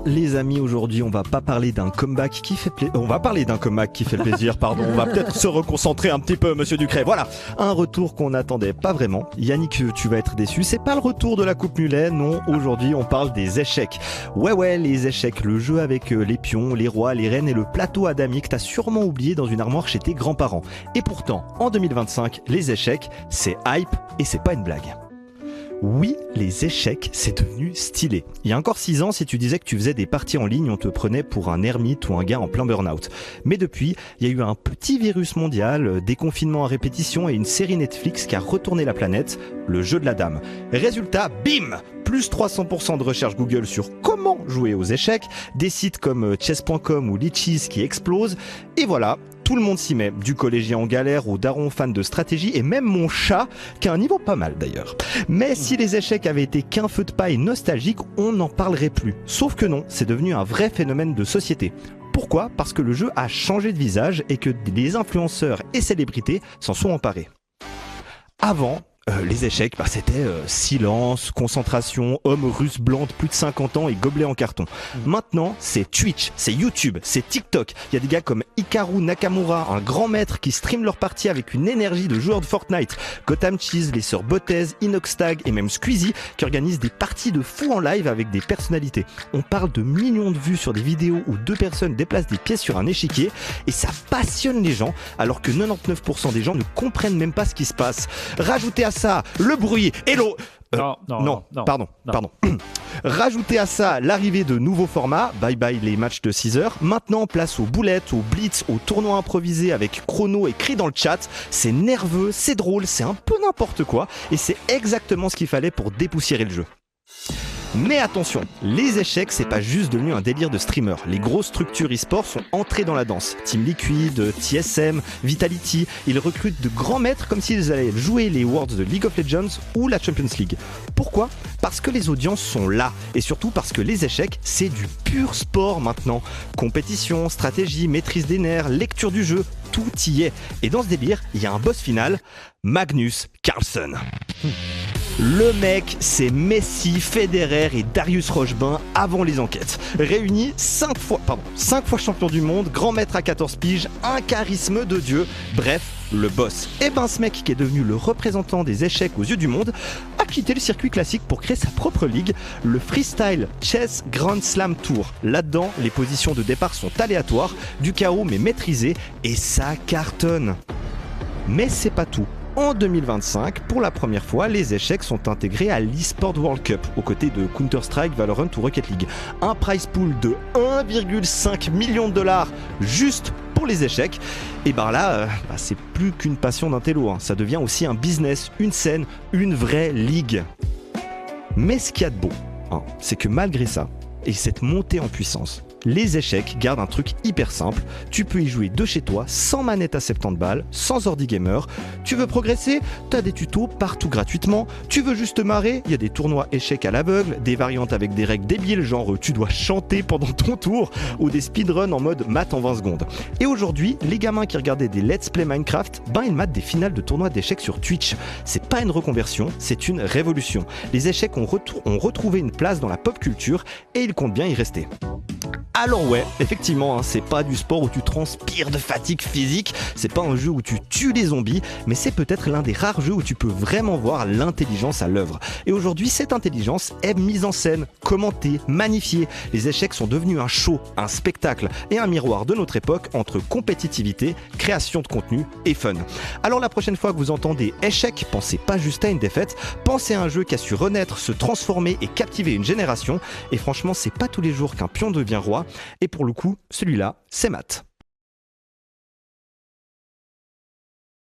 les amis, aujourd'hui on va parler d'un comeback qui fait plaisir, pardon, on va peut-être se reconcentrer un petit peu, monsieur Ducret. Voilà, un retour qu'on n'attendait pas vraiment. Yannick, tu vas être déçu, c'est pas le retour de la Coupe Mulet, non, aujourd'hui on parle des échecs. Ouais, les échecs, le jeu avec les pions, les rois, les reines et le plateau à damier que t'as sûrement oublié dans une armoire chez tes grands-parents. Et pourtant, en 2025, les échecs, c'est hype et c'est pas une blague. Oui, les échecs, c'est devenu stylé. Il y a encore 6 ans, si tu disais que tu faisais des parties en ligne, on te prenait pour un ermite ou un gars en plein burn-out. Mais depuis, il y a eu un petit virus mondial, des confinements à répétition et une série Netflix qui a retourné la planète, le jeu de la dame. Résultat, bim ! Plus 300% de recherche Google sur comment jouer aux échecs, des sites comme chess.com ou Lichess qui explosent, et voilà, tout le monde s'y met, du collégien en galère au daron fan de stratégie et même mon chat, qui a un niveau pas mal d'ailleurs. Mais si les échecs avaient été qu'un feu de paille nostalgique, on n'en parlerait plus. Sauf que non, c'est devenu un vrai phénomène de société. Pourquoi ? Parce que le jeu a changé de visage et que les influenceurs et célébrités s'en sont emparés. Avant, les échecs, c'était silence, concentration, homme russe blanc de plus de 50 ans et gobelet en carton. Maintenant, c'est Twitch, c'est YouTube, c'est TikTok. Il y a des gars comme Hikaru Nakamura, un grand maître qui stream leur partie avec une énergie de joueur de Fortnite. Gotham Cheese, les sœurs Bottez, Inoxtag et même Squeezie qui organisent des parties de fous en live avec des personnalités. On parle de millions de vues sur des vidéos où 2 personnes déplacent des pièces sur un échiquier et ça passionne les gens alors que 99% des gens ne comprennent même pas ce qui se passe. Rajoutez à ça le bruit et l'eau. Pardon. Rajoutez à ça l'arrivée de nouveaux formats, bye les matchs de 6 heures. Maintenant, place aux boulettes, aux blitz, aux tournois improvisés avec chrono et cris dans le chat. C'est nerveux, c'est drôle, c'est un peu n'importe quoi et c'est exactement ce qu'il fallait pour dépoussiérer le jeu. Mais attention, les échecs, c'est pas juste devenu un délire de streamer. Les grosses structures e-sport sont entrées dans la danse. Team Liquid, TSM, Vitality, ils recrutent de grands maîtres comme s'ils allaient jouer les Worlds de League of Legends ou la Champions League. Pourquoi ? Parce que les audiences sont là. Et surtout parce que les échecs, c'est du pur sport maintenant. Compétition, stratégie, maîtrise des nerfs, lecture du jeu, tout y est. Et dans ce délire, il y a un boss final, Magnus Carlsen. Le mec, c'est Messi, Federer et Darius Rochebin avant les enquêtes. Réunis 5 fois champion du monde, grand maître à 14 piges, un charisme de dieu, bref, le boss. Et ce mec qui est devenu le représentant des échecs aux yeux du monde a quitté le circuit classique pour créer sa propre ligue, le Freestyle Chess Grand Slam Tour. Là-dedans, les positions de départ sont aléatoires, du chaos mais maîtrisé, et ça cartonne. Mais c'est pas tout. En 2025, pour la première fois, les échecs sont intégrés à l'eSport World Cup, aux côtés de Counter-Strike, Valorant ou Rocket League. Un prize pool de 1,5 million de dollars juste pour les échecs. Et c'est plus qu'une passion d'un télo, ça devient aussi un business, une scène, une vraie ligue. Mais ce qu'il y a de beau, c'est que malgré ça, et cette montée en puissance, les échecs gardent un truc hyper simple, tu peux y jouer de chez toi, sans manette à 70 balles, sans ordi gamer. Tu veux progresser ? T'as des tutos partout gratuitement. Tu veux juste te marrer ? Il y a des tournois échecs à l'aveugle, des variantes avec des règles débiles, genre tu dois chanter pendant ton tour, ou des speedruns en mode maths en 20 secondes. Et aujourd'hui, les gamins qui regardaient des Let's Play Minecraft, ils matent des finales de tournois d'échecs sur Twitch. C'est pas une reconversion, c'est une révolution. Les échecs ont retrouvé une place dans la pop culture et ils comptent bien y rester. Alors ouais, effectivement, c'est pas du sport où tu transpires de fatigue physique, c'est pas un jeu où tu tues des zombies, mais c'est peut-être l'un des rares jeux où tu peux vraiment voir l'intelligence à l'œuvre. Et aujourd'hui, cette intelligence est mise en scène, commentée, magnifiée. Les échecs sont devenus un show, un spectacle et un miroir de notre époque entre compétitivité, création de contenu et fun. Alors la prochaine fois que vous entendez échec, pensez pas juste à une défaite, pensez à un jeu qui a su renaître, se transformer et captiver une génération. Et franchement, c'est pas tous les jours qu'un pion devient roi. Et pour le coup, celui-là, c'est Matt.